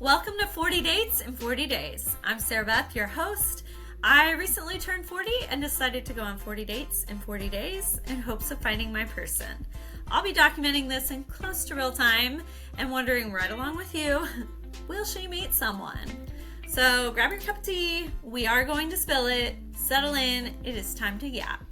Welcome to 40 Dates in 40 Days. I'm Sarah Beth, your host. I recently turned 40 and decided to go on 40 dates in 40 days in hopes of finding my person. I'll be documenting this in close to real time and wondering right along with you, will she meet someone? So grab your cup of tea, we are going to spill it, settle in, it is time to yap.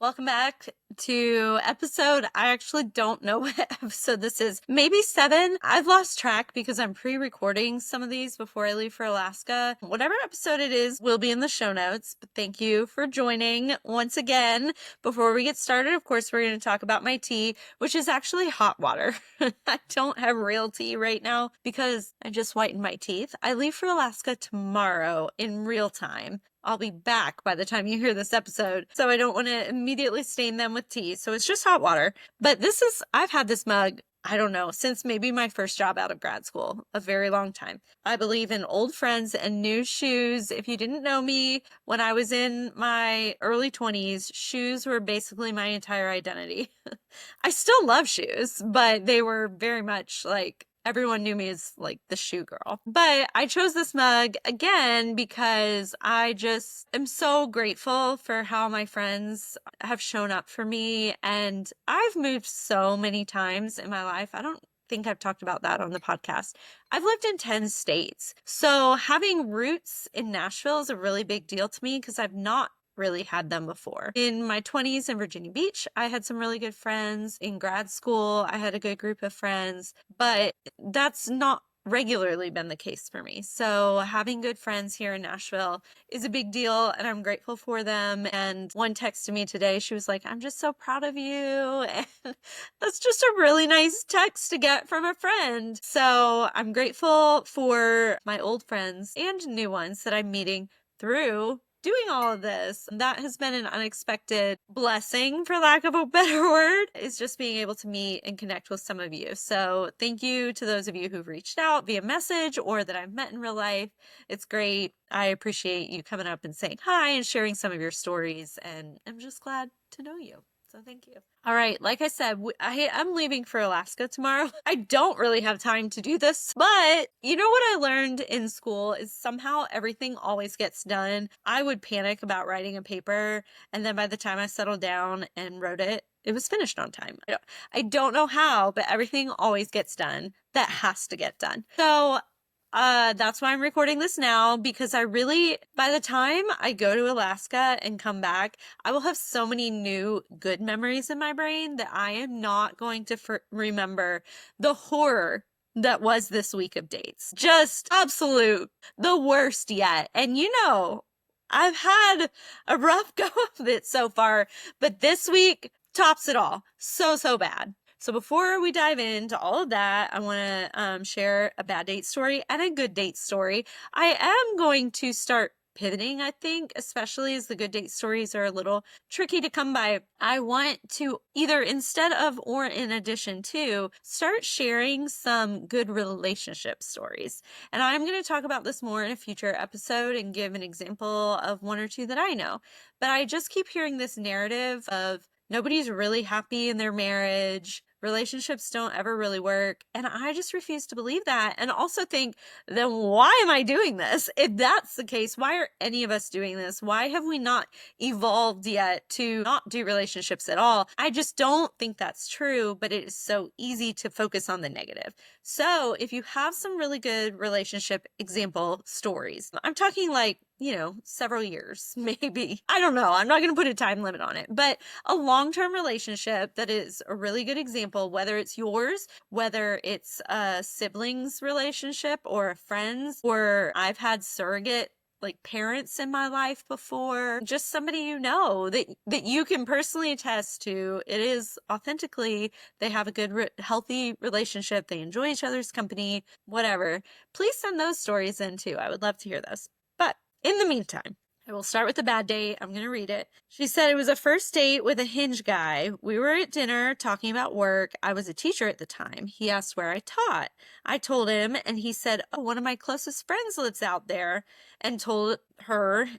Welcome back to episode, I actually don't know what episode this is, maybe 7. I've lost track because I'm pre-recording some of these before I leave for Alaska. Whatever episode it is will be in the show notes, but thank you for joining once again. Before we get started, of course, we're going to talk about my tea, which is actually hot water. I don't have real tea right now because I just whitened my teeth. I leave for Alaska tomorrow in real time. I'll be back by the time you hear this episode, so I don't want to immediately stain them with tea. So it's just hot water. But I've had this mug, I don't know, since maybe my first job out of grad school, a very long time. I believe in old friends and new shoes. If you didn't know me, when I was in my early 20s, shoes were basically my entire identity. I still love shoes, but they were very much like, everyone knew me as like the shoe girl. But I chose this mug again because I just am so grateful for how my friends have shown up for me. And I've moved so many times in my life. I don't think I've talked about that on the podcast. I've lived in 10 states. So having roots in Nashville is a really big deal to me because I've not really had them before. In my 20s in Virginia Beach, I had some really good friends. In grad school, I had a good group of friends, but that's not regularly been the case for me. So having good friends here in Nashville is a big deal and I'm grateful for them. And one texted me today, she was like, I'm just so proud of you. And that's just a really nice text to get from a friend. So I'm grateful for my old friends and new ones that I'm meeting through doing all of this. That has been an unexpected blessing, for lack of a better word, is just being able to meet and connect with some of you. So thank you to those of you who've reached out via message or that I've met in real life. It's great. I appreciate you coming up and saying hi and sharing some of your stories. And I'm just glad to know you. So thank you. All right. Like I said, I'm leaving for Alaska tomorrow. I don't really have time to do this, but you know what I learned in school is somehow everything always gets done. I would panic about writing a paper, and then by the time I settled down and wrote it, it was finished on time. I don't know how, but everything always gets done that has to get done. So that's why I'm recording this now, because by the time I go to Alaska and come back, I will have so many new good memories in my brain that I am not going to remember the horror that was this week of dates. Just absolute, the worst yet. And I've had a rough go of it so far, but this week tops it all. So bad. So before we dive into all of that, I want to share a bad date story and a good date story. I am going to start pivoting, I think, especially as the good date stories are a little tricky to come by. I want to either instead of or in addition to start sharing some good relationship stories. And I'm going to talk about this more in a future episode and give an example of one or two that I know. But I just keep hearing this narrative of nobody's really happy in their marriage. Relationships don't ever really work. And I just refuse to believe that. And also think, then why am I doing this? If that's the case, why are any of us doing this? Why have we not evolved yet to not do relationships at all? I just don't think that's true, but it is so easy to focus on the negative. So if you have some really good relationship example stories, I'm talking like, several years, maybe. I don't know. I'm not going to put a time limit on it, but a long-term relationship that is a really good example, whether it's yours, whether it's a siblings relationship or a friend's, or I've had surrogate like parents in my life before, just somebody that you can personally attest to. It is authentically, they have a good, healthy relationship. They enjoy each other's company, whatever. Please send those stories in too. I would love to hear those. But in the meantime, I will start with the bad date. I'm going to read it. She said it was a first date with a Hinge guy. We were at dinner talking about work. I was a teacher at the time. He asked where I taught. I told him, and he said, oh, one of my closest friends lives out there, and told her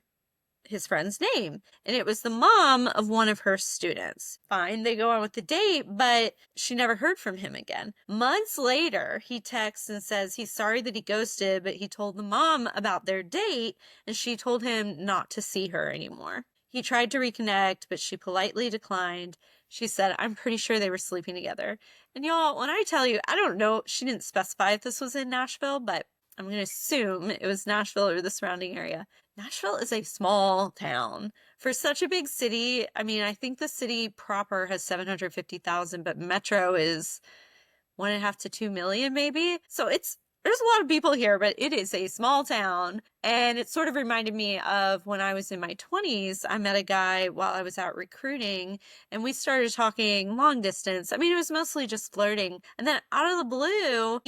his friend's name, and it was the mom of one of her students. Fine, they go on with the date, but she never heard from him again. Months later, he texts and says he's sorry that he ghosted, but he told the mom about their date, and she told him not to see her anymore. He tried to reconnect, but she politely declined. She said, I'm pretty sure they were sleeping together. And y'all, when I tell you, I don't know, she didn't specify if this was in Nashville, but I'm going to assume it was Nashville or the surrounding area. Nashville is a small town. For such a big city, I mean, I think the city proper has 750,000, but Metro is 1.5 to 2 million maybe. So there's a lot of people here, but it is a small town. And it sort of reminded me of when I was in my 20s. I met a guy while I was out recruiting, and we started talking long distance. I mean, it was mostly just flirting. And then out of the blue,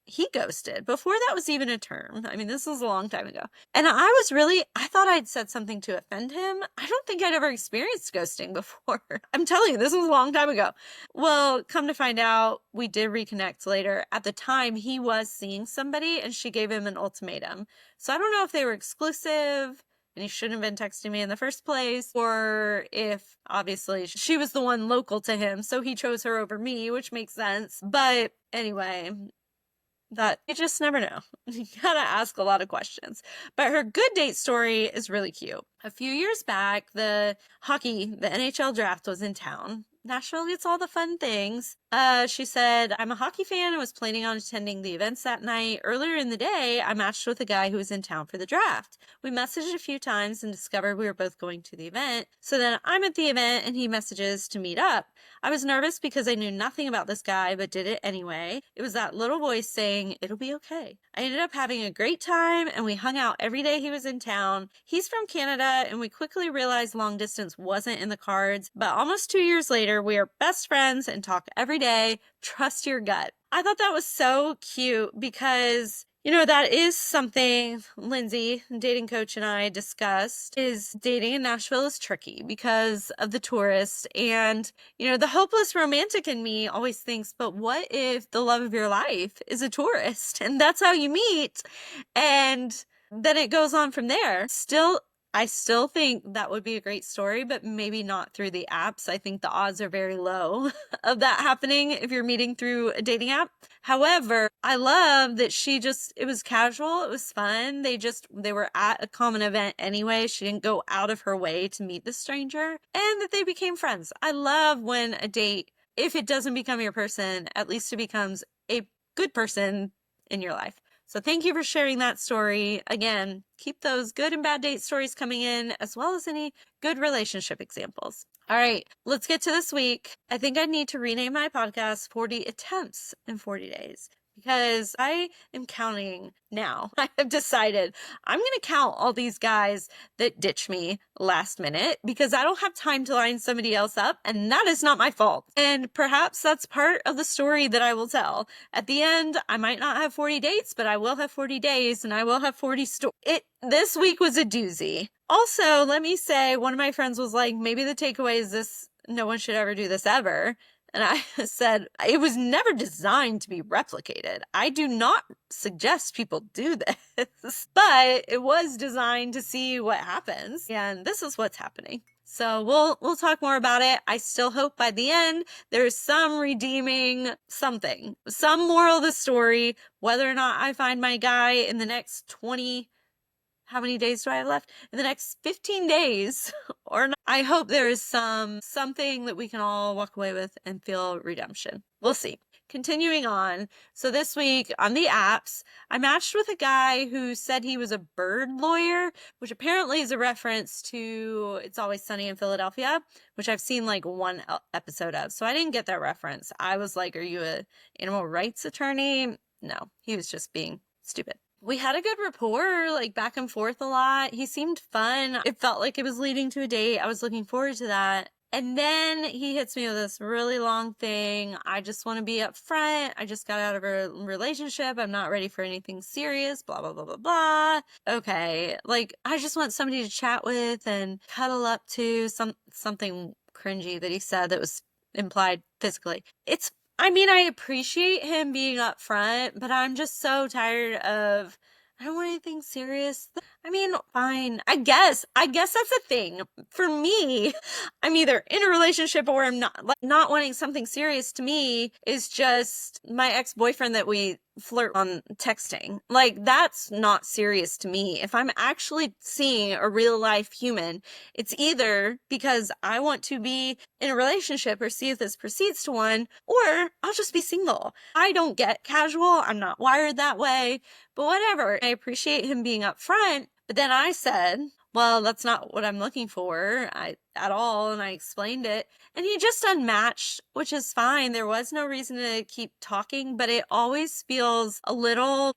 he ghosted before that was even a term. I mean, this was a long time ago. And I thought I'd said something to offend him. I don't think I'd ever experienced ghosting before. I'm telling you, this was a long time ago. Well, come to find out, we did reconnect later. At the time, he was seeing somebody and she gave him an ultimatum. So I don't know if they were exclusive and he shouldn't have been texting me in the first place, or if obviously she was the one local to him, so he chose her over me, which makes sense. But anyway, that you just never know. You gotta ask a lot of questions. But her good date story is really cute. A few years back, the NHL draft was in town. Nashville gets all the fun things. She said, I'm a hockey fan and was planning on attending the events that night. Earlier in the day, I matched with a guy who was in town for the draft. We messaged a few times and discovered we were both going to the event. So then I'm at the event and he messages to meet up. I was nervous because I knew nothing about this guy, but did it anyway. It was that little voice saying, it'll be okay. I ended up having a great time and we hung out every day he was in town. He's from Canada and we quickly realized long distance wasn't in the cards, but almost 2 years later, we are best friends and talk every day. Trust your gut. I thought that was so cute because, that is something Lindsay, dating coach, and I discussed, is dating in Nashville is tricky because of the tourists. And, the hopeless romantic in me always thinks, but what if the love of your life is a tourist and that's how you meet? And then it goes on from there. I still think that would be a great story, but maybe not through the apps. I think the odds are very low of that happening if you're meeting through a dating app. However, I love that it was casual. It was fun. They were at a common event anyway. She didn't go out of her way to meet the stranger, and that they became friends. I love when a date, if it doesn't become your person, at least it becomes a good person in your life. So thank you for sharing that story. Again, keep those good and bad date stories coming in, as well as any good relationship examples. All right, let's get to this week. I think I need to rename my podcast 40 Attempts in 40 Days. Because I am counting now. I have decided I'm going to count all these guys that ditch me last minute because I don't have time to line somebody else up, and that is not my fault. And perhaps that's part of the story that I will tell. At the end, I might not have 40 dates, but I will have 40 days and I will have 40 stories. This week was a doozy. Also, let me say, one of my friends was like, maybe the takeaway is this: no one should ever do this ever. And I said, it was never designed to be replicated. I do not suggest people do this, but it was designed to see what happens. And this is what's happening. So we'll talk more about it. I still hope by the end there's some redeeming something, some moral of the story, whether or not I find my guy in the next 20, how many days do I have left? In the next 15 days or not. I hope there is something that we can all walk away with and feel redemption. We'll see. Continuing on. So this week on the apps, I matched with a guy who said he was a bird lawyer, which apparently is a reference to It's Always Sunny in Philadelphia, which I've seen like one episode of. So I didn't get that reference. I was like, are you an animal rights attorney? No, he was just being stupid. We had a good rapport, like back and forth a lot. He seemed fun. It felt like it was leading to a date. I was looking forward to that. And then he hits me with this really long thing. I just want to be upfront. I just got out of a relationship. I'm not ready for anything serious, blah, blah, blah, blah, blah. Okay. Like, I just want somebody to chat with and cuddle up to. Something cringy that he said that was implied physically. I appreciate him being upfront, but I'm just so tired of, I don't want anything serious. I mean, fine. I guess that's the thing. For me, I'm either in a relationship or I'm not. Like, not wanting something serious to me is just my ex-boyfriend that we flirt on texting. Like, that's not serious to me. If I'm actually seeing a real life human, it's either because I want to be in a relationship or see if this proceeds to one, or I'll just be single. I don't get casual. I'm not wired that way. But whatever. I appreciate him being upfront. But then I said, well, that's not what I'm looking for at all. And I explained it. And he just unmatched, which is fine. There was no reason to keep talking, but it always feels a little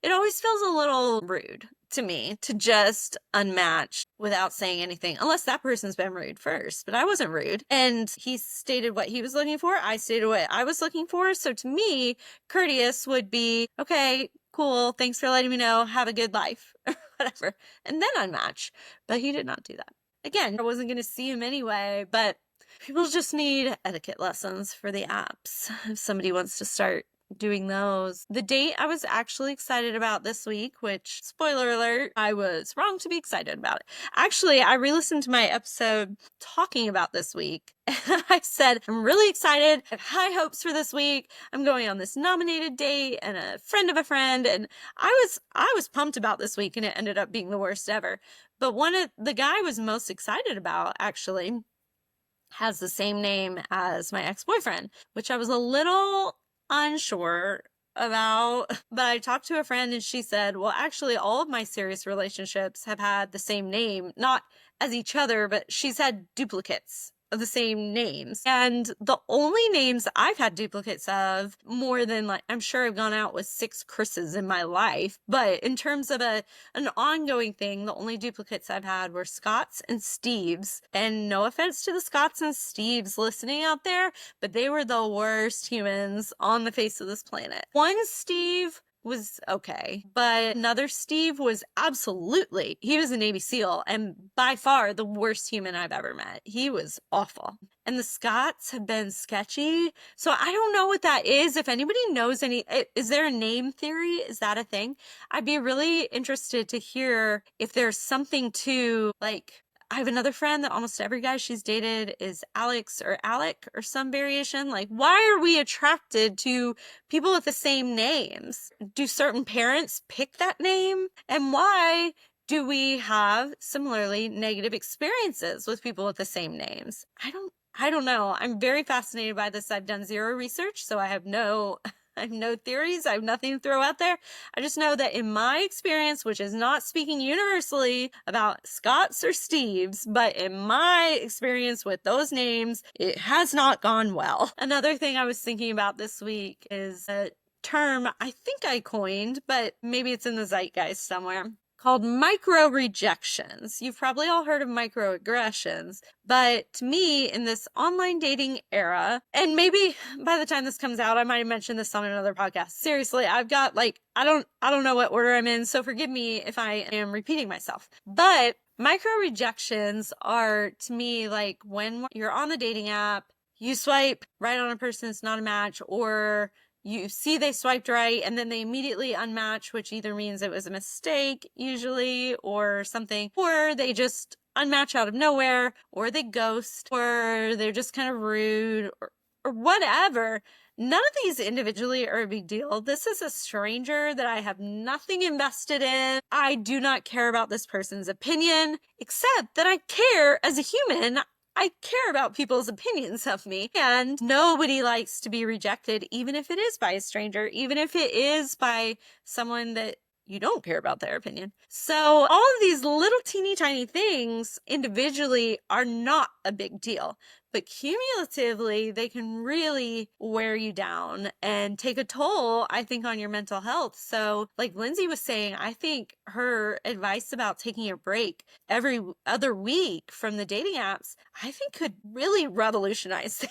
rude to me to just unmatch without saying anything, unless that person's been rude first. But I wasn't rude. And he stated what he was looking for. I stated what I was looking for. So to me, courteous would be, okay, cool, thanks for letting me know, have a good life, or whatever, and then unmatch. But he did not do that. Again, I wasn't going to see him anyway, but people just need etiquette lessons for the apps if somebody wants to start doing those. The date I was actually excited about this week, which, spoiler alert, I was wrong to be excited about it. Actually, I re-listened to my episode talking about this week, and I said, I'm really excited. I have high hopes for this week. I'm going on this nominated date and a friend of a friend, and I was pumped about this week, and it ended up being the worst ever. But one of the guy I was most excited about, actually, has the same name as my ex-boyfriend, which I was a little unsure about. But I talked to a friend and she said, well, actually, all of my serious relationships have had the same name, not as each other, but she's had duplicates of the same names. And the only names I've had duplicates of, more than, like, I'm sure I've gone out with 6 Chris's in my life, but in terms of an ongoing thing, the only duplicates I've had were Scott's and Steve's. And no offense to the Scott's and Steve's listening out there, but they were the worst humans on the face of this planet. One Steve was okay, but another Steve was he was a Navy SEAL and by far the worst human I've ever met. He was awful. And the Scots have been sketchy. So I don't know what that is. If anybody knows is there a name theory? Is that a thing? I'd be really interested to hear if there's something to, like, I have another friend that almost every guy she's dated is Alex or Alec or some variation. Like, why are we attracted to people with the same names? Do certain parents pick that name? And why do we have similarly negative experiences with people with the same names? I don't know. I'm very fascinated by this. I've done zero research, so I have no theories. I have nothing to throw out there. I just know that in my experience, which is not speaking universally about Scott's or Steve's, but in my experience with those names, it has not gone well. Another thing I was thinking about this week is a term I think I coined, but maybe it's in the zeitgeist somewhere, called micro-rejections. You've probably all heard of microaggressions, but to me, in this online dating era, and maybe by the time this comes out, I might have mentioned this on another podcast. Seriously, I've got, like, I don't know what order I'm in, so forgive me if I am repeating myself. But micro-rejections are, to me, like when you're on the dating app, you swipe right on a person that's not a match, or you see they swiped right and then they immediately unmatch, which either means it was a mistake usually or something, or they just unmatch out of nowhere, or they ghost, or they're just kind of rude, or whatever. None of these individually are a big deal. This is a stranger that I have nothing invested in. I do not care about this person's opinion, except that I care as a human. I care about people's opinions of me, and nobody likes to be rejected, even if it is by a stranger, even if it is by someone that you don't care about their opinion. So all of these little teeny tiny things individually are not a big deal, but cumulatively they can really wear you down and take a toll, I think, on your mental health. So like Lindsay was saying, I think her advice about taking a break every other week from the dating apps, I think could really revolutionize things.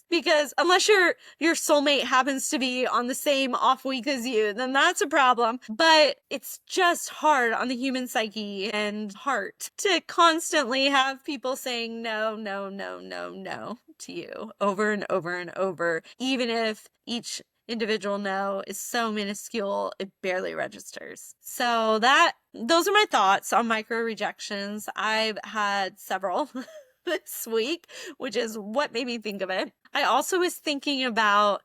Because unless your soulmate happens to be on the same off week as you, then that's a problem. But it's just hard on the human psyche and heart to constantly have people saying no, no, no, no, no to you over and over and over, even if each individual no is so minuscule, it barely registers. So those are my thoughts on micro-rejections. I've had several this week, which is what made me think of it. I also was thinking about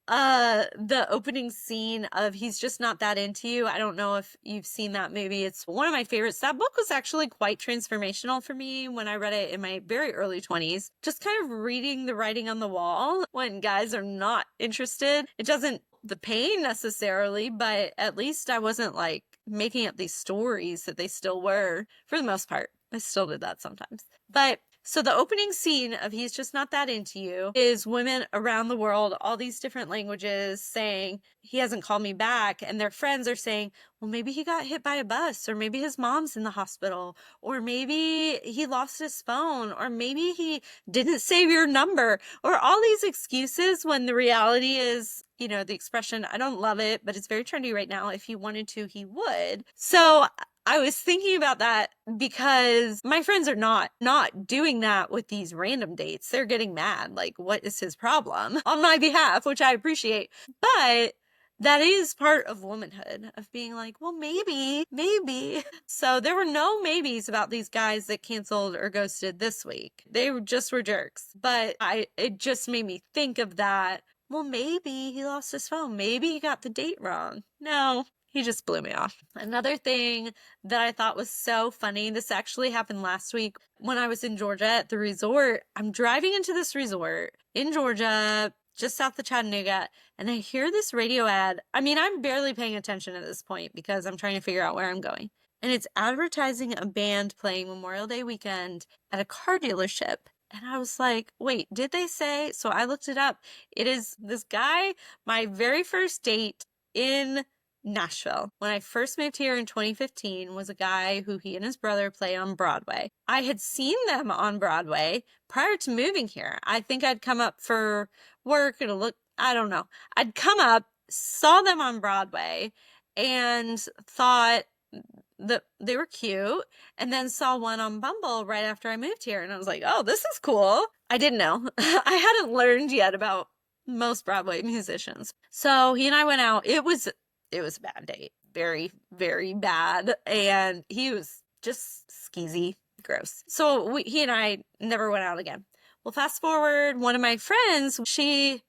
the opening scene of He's Just Not That Into You. I don't know if you've seen that movie. It's one of my favorites. That book was actually quite transformational for me when I read it in my very early 20s. Just kind of reading the writing on the wall when guys are not interested. It doesn't the pain necessarily, but at least I wasn't like making up these stories that they still were for the most part. I still did that sometimes. But so the opening scene of He's Just Not That Into You is women around the world, all these different languages, saying, he hasn't called me back. And their friends are saying, well, maybe he got hit by a bus, or maybe his mom's in the hospital, or maybe he lost his phone, or maybe he didn't save your number, or all these excuses when the reality is, the expression, I don't love it, but it's very trendy right now. If he wanted to, he would. So I was thinking about that because my friends are not doing that with these random dates. They're getting mad. Like, what is his problem on my behalf, which I appreciate. But that is part of womanhood, of being like, well, maybe. So there were no maybes about these guys that canceled or ghosted this week. They just were jerks. But it just made me think of that. Well, maybe he lost his phone. Maybe he got the date wrong. No, he just blew me off. Another thing that I thought was so funny, this actually happened last week when I was in Georgia at the resort. I'm driving into this resort in Georgia, just south of Chattanooga, and I hear this radio ad. I mean, I'm barely paying attention at this point because I'm trying to figure out where I'm going. And it's advertising a band playing Memorial Day weekend at a car dealership. And I was like, wait, did they say? So I looked it up. It is this guy, my very first date in Nashville. When I first moved here in 2015 was a guy who he and his brother play on Broadway. I had seen them on Broadway prior to moving here. I think I'd come up for work I don't know. I'd come up, saw them on Broadway, and thought that they were cute, and then saw one on Bumble right after I moved here, and I was like, oh, this is cool. I didn't know. I hadn't learned yet about most Broadway musicians. So he and I went out. It was a bad date. Very, very bad. And he was just skeezy, gross. So he and I never went out again. Well, fast forward, one of my friends, she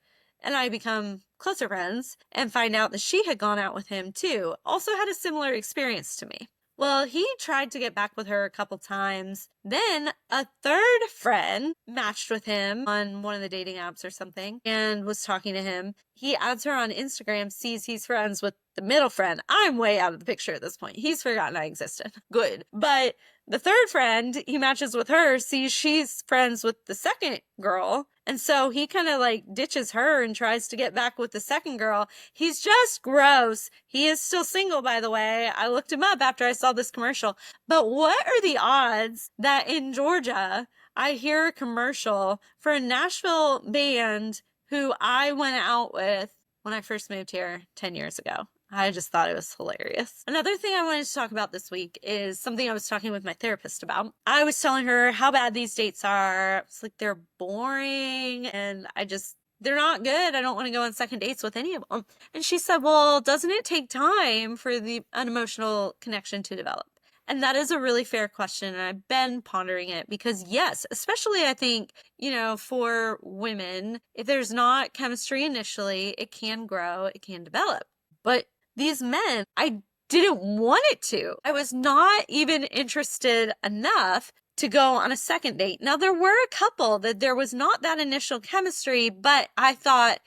and I become closer friends and find out that she had gone out with him too. Also had a similar experience to me. Well, he tried to get back with her a couple times. Then a third friend matched with him on one of the dating apps or something and was talking to him. He adds her on Instagram, sees he's friends with the middle friend. I'm way out of the picture at this point. He's forgotten I existed. Good. But the third friend, he matches with her, sees she's friends with the second girl. And so he kind of like ditches her and tries to get back with the second girl. He's just gross. He is still single, by the way. I looked him up after I saw this commercial. But what are the odds that in Georgia, I hear a commercial for a Nashville band who I went out with when I first moved here 10 years ago? I just thought it was hilarious. Another thing I wanted to talk about this week is something I was talking with my therapist about. I was telling her how bad these dates are. It's like they're boring and they're not good. I don't want to go on second dates with any of them. And she said, well, doesn't it take time for an emotional connection to develop? And that is a really fair question. And I've been pondering it because yes, especially I think, for women, if there's not chemistry initially, it can grow, it can develop. But these men, I didn't want it to. I was not even interested enough to go on a second date. Now, there were a couple that there was not that initial chemistry, but I thought,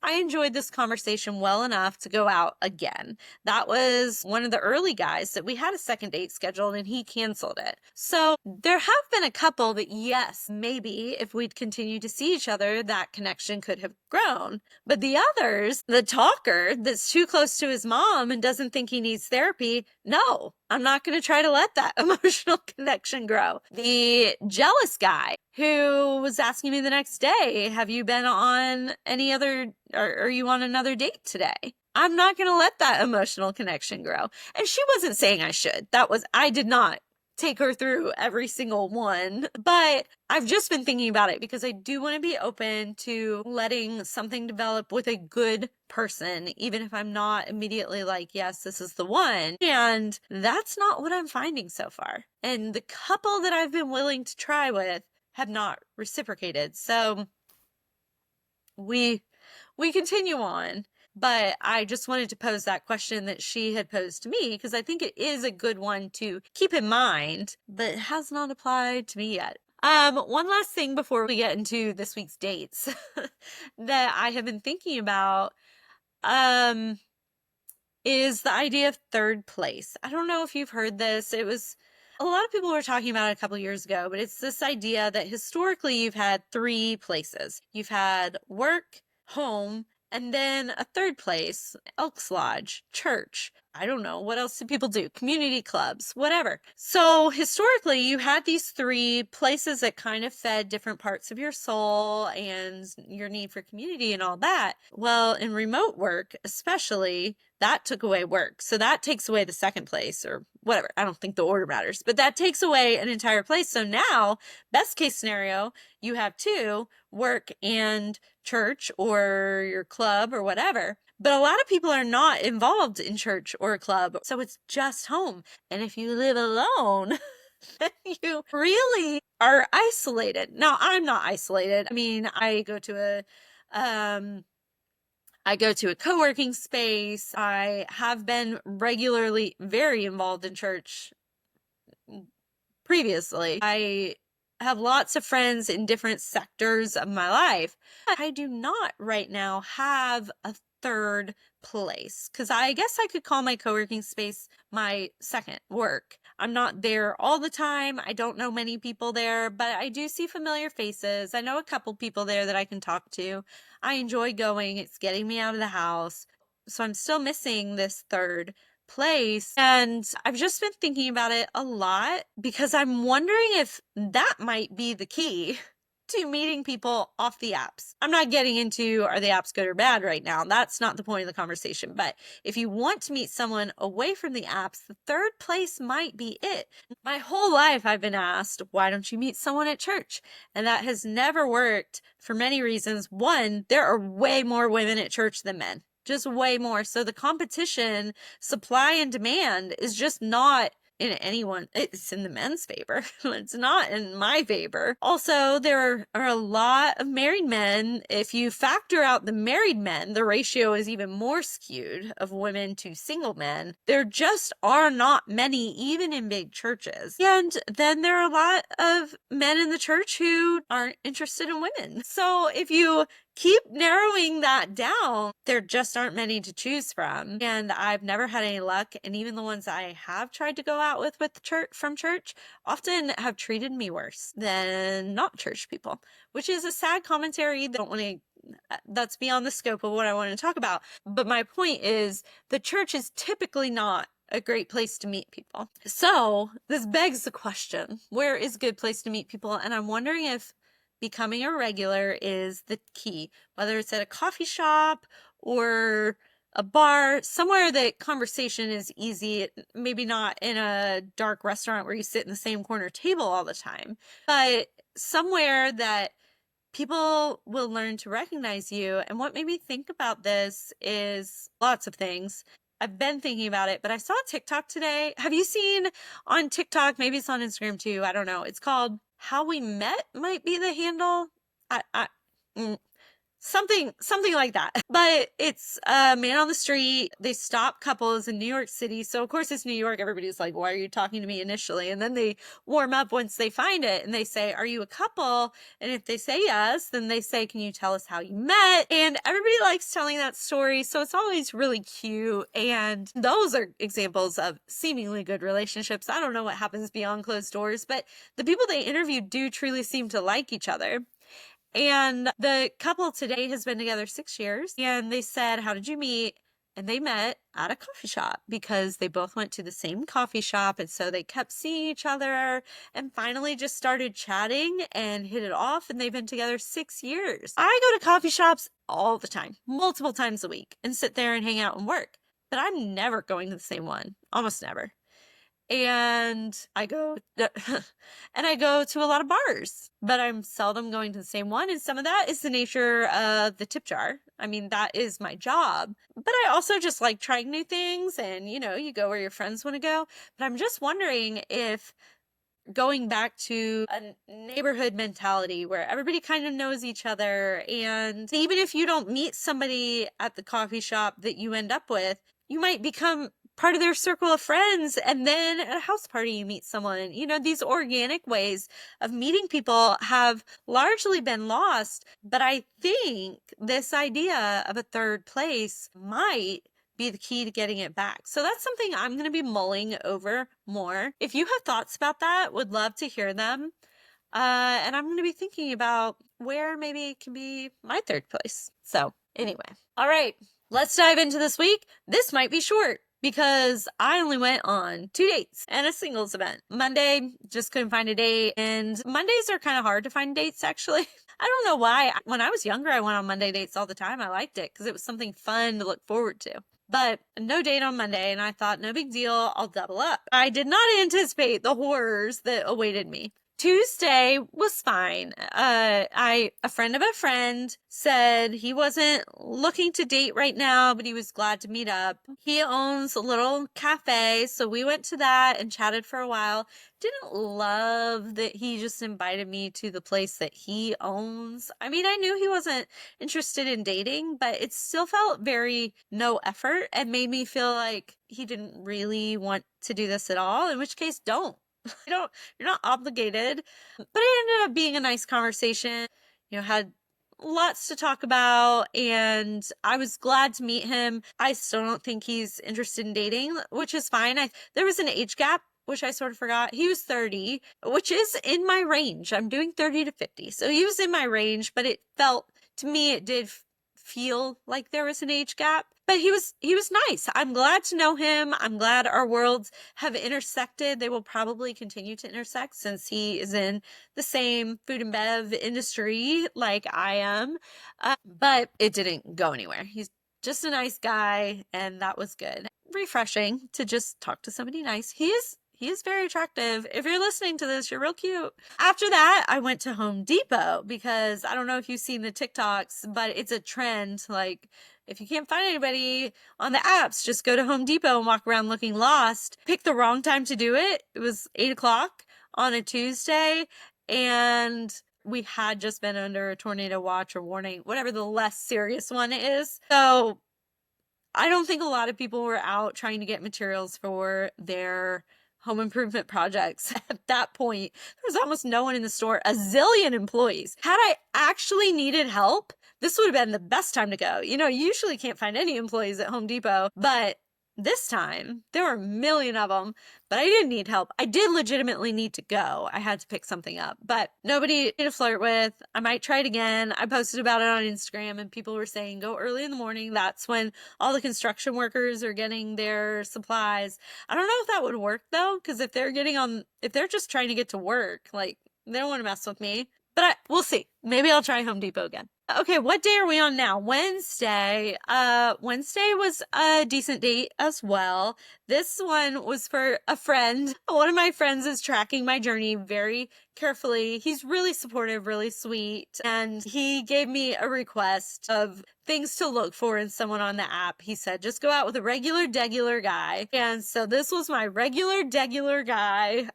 I enjoyed this conversation well enough to go out again. That was one of the early guys that we had a second date scheduled and he canceled it. So there have been a couple that, yes, maybe if we'd continued to see each other, that connection could have grown. But the others, the talker that's too close to his mom and doesn't think he needs therapy, no, I'm not going to try to let that emotional connection grow. The jealous guy who was asking me the next day, have you been on any other, or are you on another date today? I'm not going to let that emotional connection grow. And she wasn't saying I should. I did not take her through every single one. But I've just been thinking about it because I do want to be open to letting something develop with a good person, even if I'm not immediately like, yes, this is the one. And that's not what I'm finding so far. And the couple that I've been willing to try with have not reciprocated. So we continue on. But I just wanted to pose that question that she had posed to me because I think it is a good one to keep in mind, but it has not applied to me yet. One last thing before we get into this week's dates that I have been thinking about is the idea of third place. I don't know if you've heard this. It was a lot of people were talking about it a couple years ago, but it's this idea that historically you've had three places. You've had work, home, and then a third place, Elks Lodge, church. I don't know. What else do people do? Community clubs, whatever. So historically, you had these three places that kind of fed different parts of your soul and your need for community and all that. Well, in remote work, especially, that took away work. So that takes away the second place or whatever. I don't think the order matters, but that takes away an entire place. So now, best case scenario, you have two, work and church or your club or whatever. But a lot of people are not involved in church or a club. So it's just home. And if you live alone, then you really are isolated. Now, I'm not isolated. I mean, I go to a co-working space. I have been regularly very involved in church previously. I have lots of friends in different sectors of my life. I do not right now have a third place because I guess I could call my co-working space my second work. I'm not there all the time. I don't know many people there, but I do see familiar faces. I know a couple people there that I can talk to. I enjoy going. It's getting me out of the house. So I'm still missing this third place. And I've just been thinking about it a lot because I'm wondering if that might be the key to meeting people off the apps. I'm not getting into are the apps good or bad right now. That's not the point of the conversation. But if you want to meet someone away from the apps, the third place might be it. My whole life I've been asked, why don't you meet someone at church? And that has never worked for many reasons. One, there are way more women at church than men. Just way more. So the competition, supply and demand is just not in anyone. It's in the men's favor. It's not in my favor. Also, there are a lot of married men. If you factor out the married men, the ratio is even more skewed of women to single men. There just are not many, even in big churches. And then there are a lot of men in the church who aren't interested in women. So if you keep narrowing that down, there just aren't many to choose from. And I've never had any luck. And even the ones I have tried to go out with church from church often have treated me worse than not church people, which is a sad commentary. That's beyond the scope of what I want to talk about. But my point is the church is typically not a great place to meet people. So this begs the question, where is a good place to meet people? And I'm wondering if becoming a regular is the key, whether it's at a coffee shop or a bar, somewhere that conversation is easy, maybe not in a dark restaurant where you sit in the same corner table all the time, but somewhere that people will learn to recognize you. And what made me think about this is lots of things. I've been thinking about it, but I saw TikTok today. Have you seen on TikTok? Maybe it's on Instagram too. I don't know. It's called How We Met might be the handle. Mm, something like that. But it's a man on the street. They stop couples in New York City. So of course it's New York. Everybody's like, why are you talking to me initially? And then they warm up once they find it and they say, are you a couple? And if they say yes, then they say, can you tell us how you met? And everybody likes telling that story. So it's always really cute. And those are examples of seemingly good relationships. I don't know what happens beyond closed doors, but the people they interview do truly seem to like each other. And the couple today has been together 6 years. And they said, how did you meet? And they met at a coffee shop because they both went to the same coffee shop. And so they kept seeing each other and finally just started chatting and hit it off. And they've been together 6 years. I go to coffee shops all the time, multiple times a week, and sit there and hang out and work. But I'm never going to the same one, almost never. and I go and I go to a lot of bars, but I'm seldom going to the same one. And some of that is the nature of the tip jar. I mean, that is my job, but I also just like trying new things, and you go where your friends want to go. But I'm just wondering if going back to a neighborhood mentality where everybody kind of knows each other, and even if you don't meet somebody at the coffee shop that you end up with, you might become part of their circle of friends, and then at a house party you meet someone. These organic ways of meeting people have largely been lost, but I think this idea of a third place might be the key to getting it back. So that's something I'm going to be mulling over more. If you have thoughts about that, would love to hear them. And I'm going to be thinking about where maybe it can be my third place. So anyway, all right, let's dive into this week. This might be short because I only went on 2 dates and a singles event. Monday, just couldn't find a date. And Mondays are kind of hard to find dates, actually. I don't know why. When I was younger, I went on Monday dates all the time. I liked it because it was something fun to look forward to. But no date on Monday, and I thought, no big deal, I'll double up. I did not anticipate the horrors that awaited me. Tuesday was fine. A friend of a friend said he wasn't looking to date right now, but he was glad to meet up. He owns a little cafe, so we went to that and chatted for a while. Didn't love that he just invited me to the place that he owns. I mean, I knew he wasn't interested in dating, but it still felt very no effort and made me feel like he didn't really want to do this at all, in which case, don't. You're not obligated. But it ended up being a nice conversation. Had lots to talk about, and I was glad to meet him. I still don't think he's interested in dating, which is fine. There was an age gap, which I sort of forgot. He was 30, which is in my range. I'm doing 30 to 50. So he was in my range, but to me, it did feel like there was an age gap. But he was nice. I'm glad to know him. I'm glad our worlds have intersected. They will probably continue to intersect since he is in the same food and bev industry like I am. But it didn't go anywhere. He's just a nice guy, and that was good. Refreshing to just talk to somebody nice. He is very attractive. If you're listening to this, you're real cute. After that, I went to Home Depot because I don't know if you've seen the TikToks, but it's a trend. Like, if you can't find anybody on the apps, just go to Home Depot and walk around looking lost. Pick the wrong time to do it. It was 8 o'clock on a Tuesday, and we had just been under a tornado watch or warning, whatever the less serious one is. So I don't think a lot of people were out trying to get materials for their home improvement projects at that point. There was almost no one in the store, a zillion employees. Had I actually needed help, this would have been the best time to go. You usually can't find any employees at Home Depot, but this time there were a million of them, but I didn't need help. I did legitimately need to go. I had to pick something up, but nobody to flirt with. I might try it again. I posted about it on Instagram, and people were saying go early in the morning. That's when all the construction workers are getting their supplies. I don't know if that would work though, because if they're just trying to get to work, like, they don't want to mess with me. But we'll see. Maybe I'll try Home Depot again. Okay, what day are we on now? Wednesday. Wednesday was a decent date as well. This one was for a friend. One of my friends is tracking my journey very carefully. He's really supportive, really sweet, and he gave me a request of things to look for in someone on the app. He said, just go out with a regular guy. And so this was my regular guy,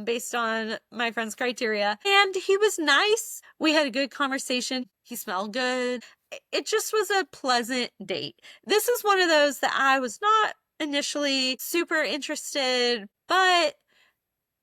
based on my friend's criteria. And he was nice. We had a good conversation. He smelled good. It just was a pleasant date. This is one of those that I was not initially super interested, but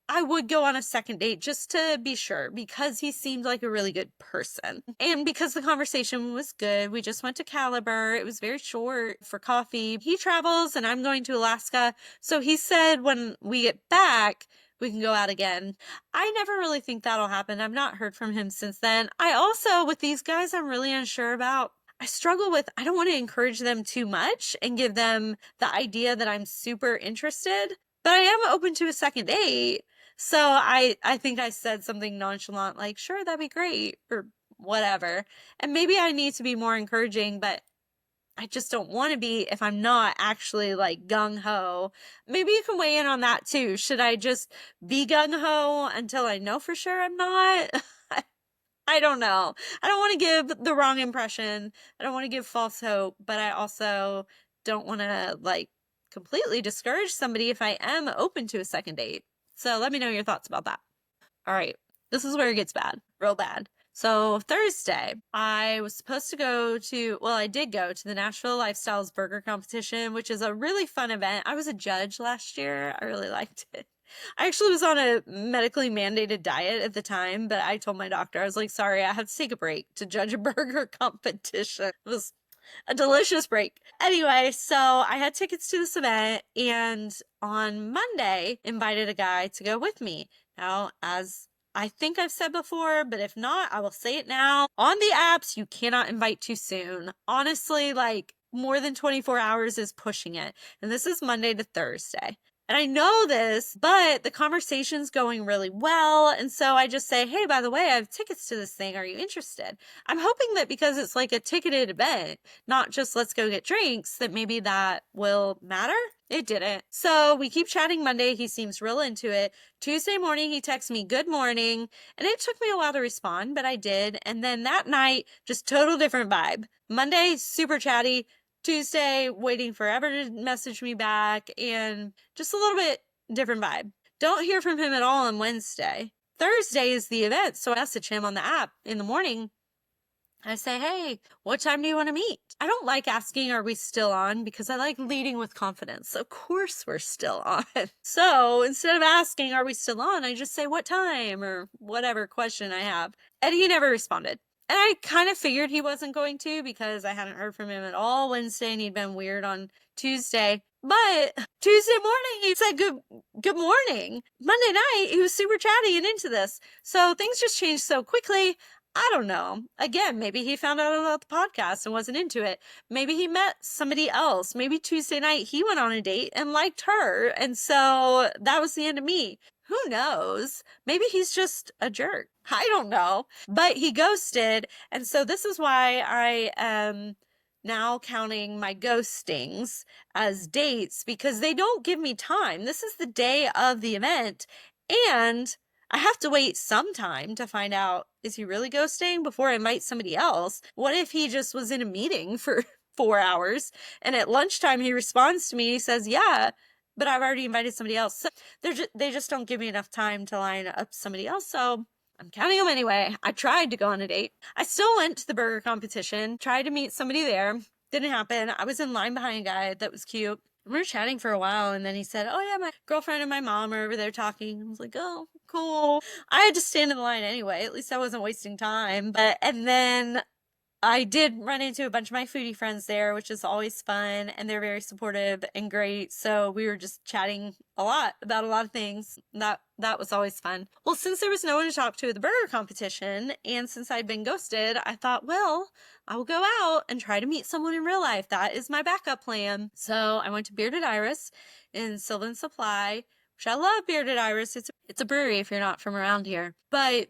I would go on a second date just to be sure, because he seemed like a really good person. And because the conversation was good, we just went to Caliber. It was very short for coffee. He travels and I'm going to Alaska. So he said when we get back, we can go out again. I never really think that'll happen. I've not heard from him since then. I also, with these guys, I'm really unsure about. I struggle with, I don't want to encourage them too much and give them the idea that I'm super interested, but I am open to a second date. So I think I said something nonchalant like, sure, that'd be great, or whatever. And maybe I need to be more encouraging, but I just don't want to be if I'm not actually like gung ho. Maybe you can weigh in on that too. Should I just be gung ho until I know for sure I'm not? I don't know. I don't want to give the wrong impression. I don't want to give false hope, but I also don't want to like completely discourage somebody if I am open to a second date. So let me know your thoughts about that. All right. This is where it gets bad, real bad. So Thursday, I was supposed to go to, well, I did go to the Nashville Lifestyles Burger Competition, which is a really fun event. I was a judge last year. I really liked it. I actually was on a medically mandated diet at the time, but I told my doctor, I was like, sorry, I have to take a break to judge a burger competition. It was a delicious break. Anyway, so I had tickets to this event and on Monday invited a guy to go with me. Now, as I think I've said before, but if not, I will say it now. On the apps, you cannot invite too soon. Honestly, like more than 24 hours is pushing it. And this is Monday to Thursday. And I know this, but the conversation's going really well. And so I just say, hey, by the way, I have tickets to this thing. Are you interested? I'm hoping that because it's like a ticketed event, not just let's go get drinks, that maybe that will matter. It didn't. So we keep chatting Monday. He seems real into it. Tuesday morning, he texts me, good morning. And it took me a while to respond, but I did. And then that night, just total different vibe. Monday, super chatty. Tuesday, waiting forever to message me back, and just a little bit different vibe. Don't hear from him at all on Wednesday. Thursday is the event, so I message him on the app in the morning. I say, hey, what time do you want to meet? I don't like asking, are we still on? Because I like leading with confidence. Of course we're still on. So instead of asking, are we still on? I just say, what time? Or whatever question I have. And he never responded. And I kind of figured he wasn't going to because I hadn't heard from him at all Wednesday and he'd been weird on Tuesday. But Tuesday morning, he said good morning. Monday night, he was super chatty and into this. So things just changed so quickly. I don't know. Again, maybe he found out about the podcast and wasn't into it. Maybe he met somebody else. Maybe Tuesday night he went on a date and liked her. And so that was the end of me. Who knows? Maybe he's just a jerk. I don't know. But he ghosted. And so this is why I am now counting my ghostings as dates because they don't give me time. This is the day of the event. And I have to wait some time to find out, is he really ghosting before I invite somebody else? What if he just was in a meeting for 4 hours and at lunchtime he responds to me, he says, yeah, but I've already invited somebody else. So they just don't give me enough time to line up somebody else. So I'm counting them anyway. I tried to go on a date. I still went to the burger competition, tried to meet somebody there. Didn't happen. I was in line behind a guy that was cute. We were chatting for a while and then he said, oh yeah, my girlfriend and my mom are over there talking. I was like, oh, cool. I had to stand in the line anyway. At least I wasn't wasting time. And then I did run into a bunch of my foodie friends there, which is always fun, and they're very supportive and great. So we were just chatting a lot about a lot of things. That was always fun. Well, since there was no one to talk to at the burger competition, and since I'd been ghosted, I thought, well, I will go out and try to meet someone in real life. That is my backup plan. So I went to Bearded Iris in Sylvan Supply, which I love Bearded Iris. It's a brewery if you're not from around here. But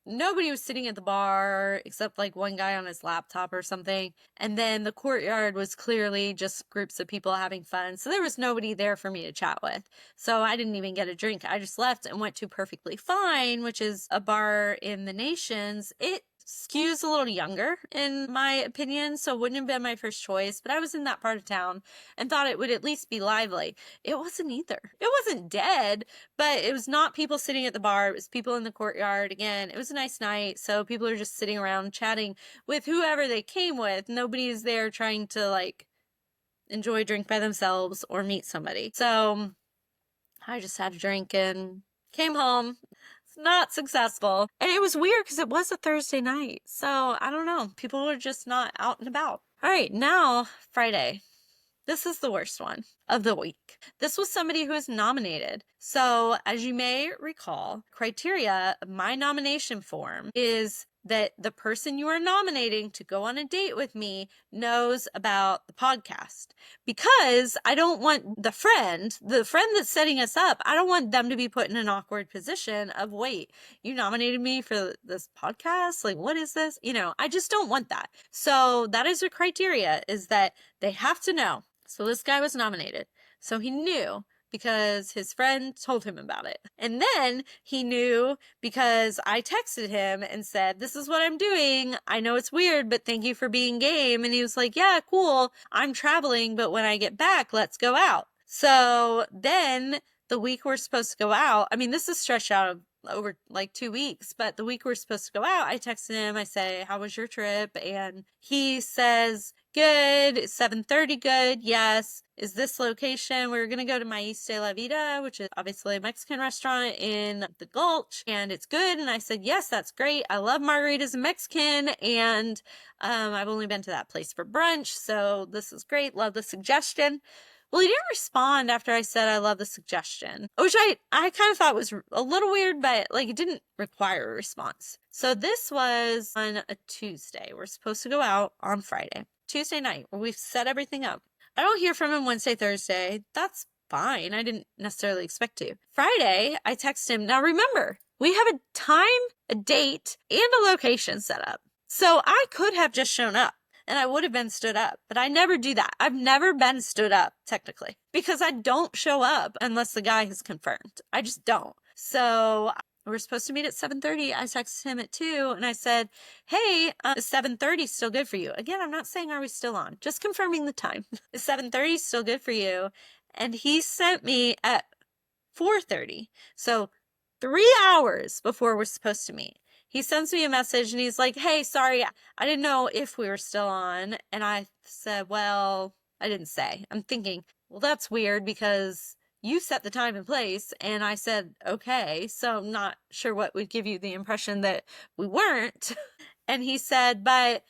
nobody was sitting at the bar except like one guy on his laptop or something. And then the courtyard was clearly just groups of people having fun. So there was nobody there for me to chat with. So I didn't even get a drink. I just left and went to Perfectly Fine, which is a bar in the Nations. It skews a little younger in my opinion, so wouldn't have been my first choice, but I was in that part of town and thought it would at least be lively. It wasn't either. It wasn't dead, but it was not people sitting at the bar. It was people in the courtyard. Again, it was a nice night, so people are just sitting around chatting with whoever they came with. Nobody is there trying to like enjoy a drink by themselves or meet somebody. So I just had a drink and came home. Not successful. And it was weird because it was a Thursday night. So I don't know. People were just not out and about. All right, now Friday. This is the worst one of the week. This was somebody who was nominated. So as you may recall, criteria of my nomination form is that the person you are nominating to go on a date with me knows about the podcast, because I don't want the friend that's setting us up, I don't want them to be put in an awkward position of, wait, you nominated me for this podcast? Like, what is this? I just don't want that. So that is a criteria, is that they have to know. So this guy was nominated. So he knew because his friend told him about it. And then he knew because I texted him and said, this is what I'm doing. I know it's weird, but thank you for being game. And he was like, yeah, cool. I'm traveling, but when I get back, let's go out. So then the week we're supposed to go out, I mean, this is stretched out over like 2 weeks, but the week we're supposed to go out, I texted him, I say, how was your trip? And he says, good. 7:30 good? Yes. Is this location? We're going to go to Maíz de la Vida, which is obviously a Mexican restaurant in the Gulch, and it's good. And I said, yes, that's great. I love margaritas and Mexican, and I've only been to that place for brunch, so this is great. Love the suggestion. Well, he didn't respond after I said I love the suggestion, which I kind of thought was a little weird, but like it didn't require a response. So this was on a Tuesday. We're supposed to go out on Friday. Tuesday night, where we've set everything up. I don't hear from him Wednesday, Thursday. That's fine. I didn't necessarily expect to. Friday, I text him. Now remember, we have a time, a date, and a location set up. So I could have just shown up and I would have been stood up, but I never do that. I've never been stood up, technically, because I don't show up unless the guy has confirmed. I just don't. So we're supposed to meet at 7:30. I texted him at 2 and I said, hey, is 7:30 still good for you? Again, I'm not saying are we still on, just confirming the time. Is 7:30 still good for you? And he sent me at 4:30. So 3 hours before we're supposed to meet. He sends me a message and he's like, hey, sorry, I didn't know if we were still on. And I said, well, I didn't say. I'm thinking, well, that's weird because you set the time and place. And I said, okay. So I'm not sure what would give you the impression that we weren't. And he said, but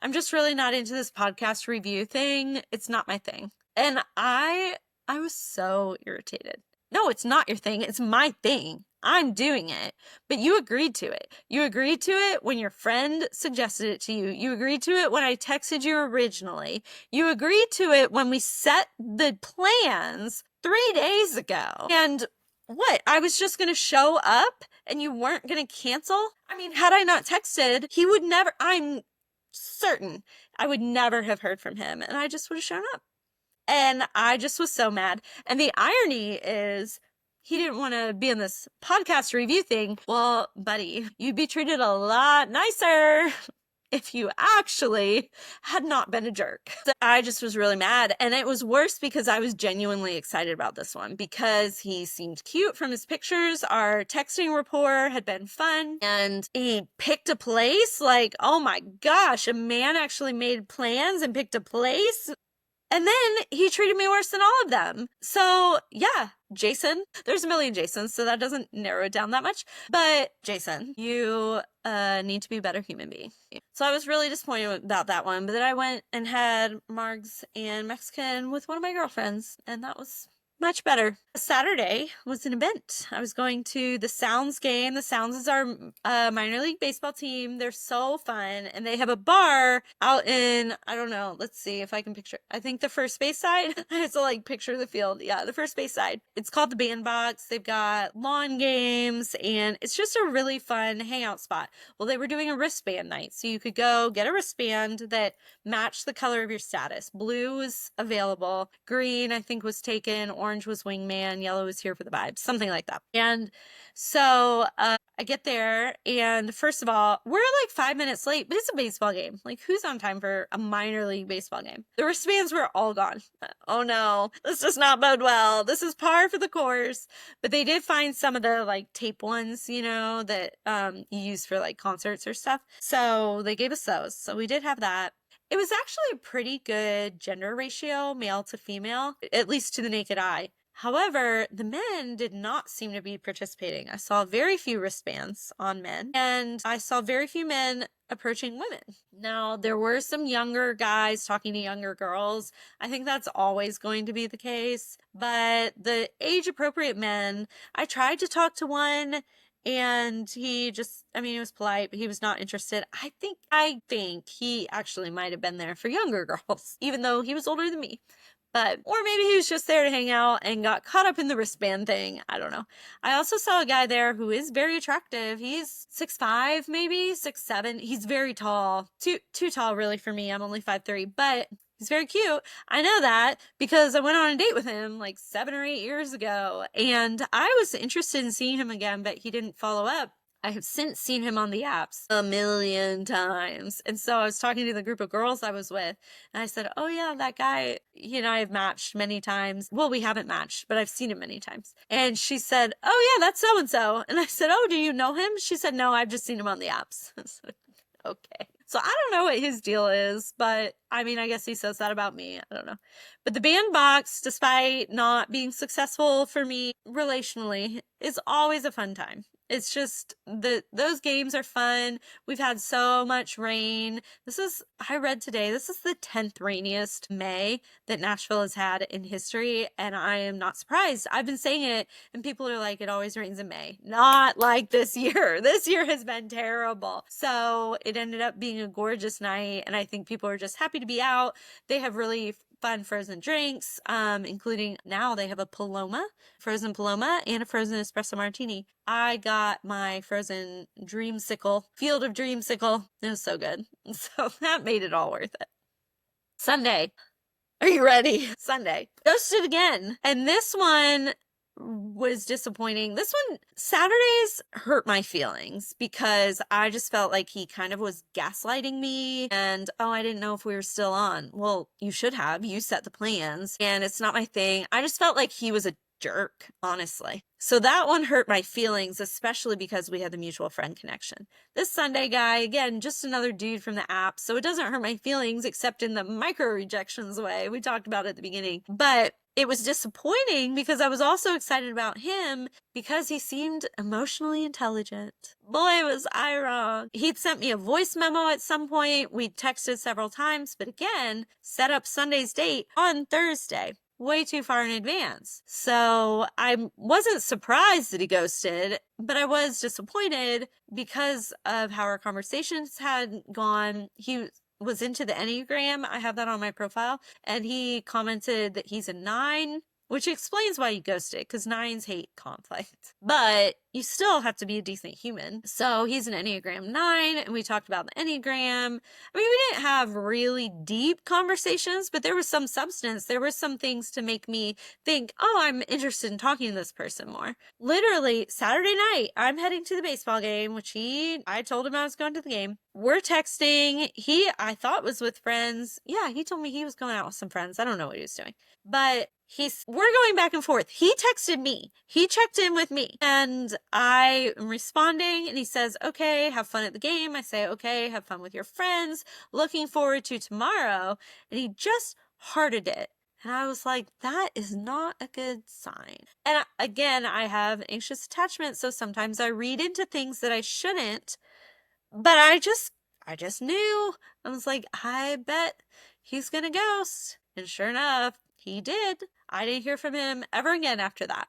I'm just really not into this podcast review thing. It's not my thing. And I was so irritated. No, it's not your thing. It's my thing. I'm doing it. But you agreed to it. You agreed to it when your friend suggested it to you. You agreed to it when I texted you originally. You agreed to it when we set the plans 3 days ago. And what? I was just going to show up and you weren't going to cancel? I mean, had I not texted, he would never, I'm certain I would never have heard from him and I just would have shown up. And I just was so mad. And the irony is he didn't want to be in this podcast review thing. Well, buddy, you'd be treated a lot nicer if you actually had not been a jerk. So I just was really mad. And it was worse because I was genuinely excited about this one because he seemed cute from his pictures. Our texting rapport had been fun and he picked a place. Like, oh my gosh, a man actually made plans and picked a place. And then he treated me worse than all of them. So yeah, Jason, there's a million Jasons, so that doesn't narrow it down that much. But Jason, you need to be a better human being. So I was really disappointed about that one. But then I went and had Margs and Mexican with one of my girlfriends, and that was much better. Saturday was an event. I was going to the Sounds game. The Sounds is our minor league baseball team. They're so fun. And they have a bar out in, I don't know, let's see if I can picture. I think the first base side. I have to like picture the field. Yeah, the first base side. It's called the Bandbox. They've got lawn games and it's just a really fun hangout spot. Well, they were doing a wristband night. So you could go get a wristband that matched the color of your status. Blue was available. Green, I think, was taken. Orange was wingman, yellow was here for the vibes, something like that. And so I get there, and first of all, we're like 5 minutes late, but it's a baseball game. Like, who's on time for a minor league baseball game? The wristbands were all gone. Oh no, this does not bode well. This is par for the course. But they did find some of the like tape ones, you know, that you use for like concerts or stuff. So they gave us those. So we did have that. It was actually a pretty good gender ratio, male to female, at least to the naked eye. However, the men did not seem to be participating. I saw very few wristbands on men, and I saw very few men approaching women. Now, there were some younger guys talking to younger girls. I think that's always going to be the case. But the age-appropriate men, I tried to talk to one, And he just, I mean, he was polite, but he was not interested. I think he actually might have been there for younger girls, even though he was older than me. But, or maybe he was just there to hang out and got caught up in the wristband thing. I don't know. I also saw a guy there who is very attractive. He's 6'5", maybe 6'7". He's very tall. Too tall really for me. I'm only 5'3", but he's very cute. I know that because I went on a date with him like 7 or 8 years ago, and I was interested in seeing him again, but he didn't follow up. I have since seen him on the apps a million times. And so I was talking to the group of girls I was with, and I said, oh yeah, that guy, he and I have matched many times. Well, we haven't matched, but I've seen him many times. And she said, oh yeah, that's so-and-so. And I said, oh, do you know him? She said, no, I've just seen him on the apps. I said, okay. So I don't know what his deal is, but I mean, I guess he says that about me. I don't know. But the bandbox, despite not being successful for me relationally, is always a fun time. It's just those games are fun. We've had so much rain. I read today, this is the 10th rainiest May that Nashville has had in history, and I am not surprised. I've been saying it, and people are like, it always rains in May. Not like this year. This year has been terrible. So it ended up being a gorgeous night, and I think people are just happy to be out. They have really fun frozen drinks, including now they have a frozen Paloma, and a frozen espresso martini. I got my frozen Field of Dreamsicle. It was so good. So that made it all worth it. Sunday. Are you ready? Sunday. Ghosted again. And this one was disappointing. Saturdays hurt my feelings because I just felt like he kind of was gaslighting me, and I didn't know if we were still on. Well, you should have. You set the plans, and it's not my thing. I just felt like he was a jerk, honestly. So that one hurt my feelings, especially because we had the mutual friend connection. This Sunday guy, again, just another dude from the app, so it doesn't hurt my feelings except in the micro-rejections way. We talked about it at the beginning. But it was disappointing because I was also excited about him because he seemed emotionally intelligent. Boy, was I wrong. He'd sent me a voice memo at some point. We'd texted several times, but again, set up Sunday's date on Thursday. Way too far in advance. So I wasn't surprised that he ghosted, but I was disappointed because of how our conversations had gone. He was into the Enneagram. I have that on my profile, and he commented that he's a 9, which explains why he ghosted, because 9s hate conflict. But you still have to be a decent human. So he's an Enneagram 9, and we talked about the Enneagram. I mean, we didn't have really deep conversations, but there was some substance. There were some things to make me think, I'm interested in talking to this person more. Literally, Saturday night, I'm heading to the baseball game, I told him I was going to the game. We're texting. I thought was with friends. Yeah, he told me he was going out with some friends. I don't know what he was doing. But we're going back and forth. He texted me. He checked in with me, and I am responding, and he says, okay, have fun at the game. I say, okay, have fun with your friends. Looking forward to tomorrow. And he just hearted it. And I was like, that is not a good sign. And again, I have anxious attachment, so sometimes I read into things that I shouldn't, but I just knew. I was like, I bet he's gonna ghost. And sure enough, he did. I didn't hear from him ever again after that.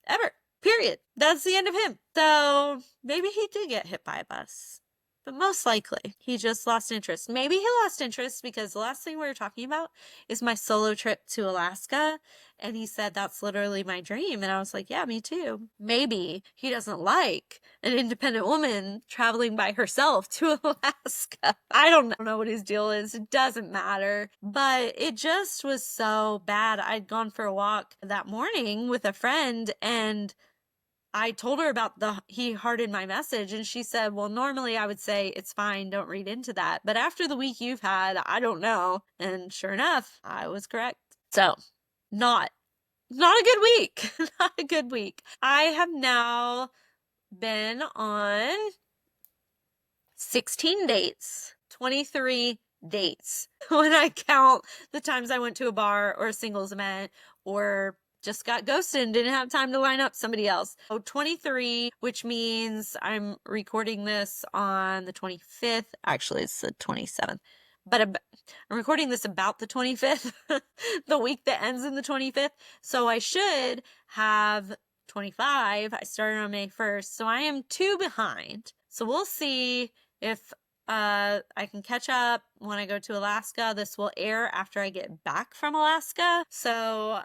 Ever. Period. That's the end of him. So maybe he did get hit by a bus. But most likely, he just lost interest. Maybe he lost interest because the last thing we were talking about is my solo trip to Alaska. And he said, that's literally my dream. And I was like, yeah, me too. Maybe he doesn't like an independent woman traveling by herself to Alaska. I don't know what his deal is. It doesn't matter. But it just was so bad. I'd gone for a walk that morning with a friend, and I told her about he hearted my message, and she said, well, normally I would say it's fine, don't read into that. But after the week you've had, I don't know. And sure enough, I was correct. So not a good week. Not a good week. I have now been on 16 dates, 23 dates. When I count the times I went to a bar or a singles event or just got ghosted and didn't have time to line up somebody else. So 23, which means I'm recording this on the 25th. Actually, it's the 27th. But I'm recording this about the 25th, the week that ends in the 25th. So I should have 2025. I started on May 1st, so I am 2 behind. So we'll see if I can catch up when I go to Alaska. This will air after I get back from Alaska. So,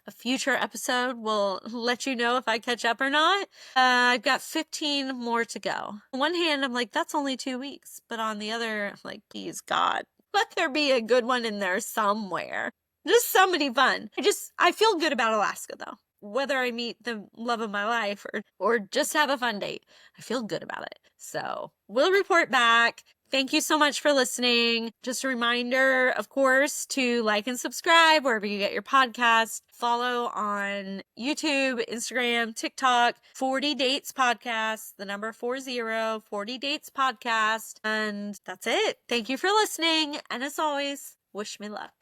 a future episode will let you know if I catch up or not. I've got 15 more to go. On one hand, I'm like, that's only 2 weeks. But on the other, I'm like, please, God, let there be a good one in there somewhere. Just somebody fun. I feel good about Alaska, though. Whether I meet the love of my life or just have a fun date, I feel good about it. So we'll report back. Thank you so much for listening. Just a reminder, of course, to like and subscribe wherever you get your podcast. Follow on YouTube, Instagram, TikTok, 40 Dates Podcast, the number 40 Dates Podcast. And that's it. Thank you for listening. And as always, wish me luck.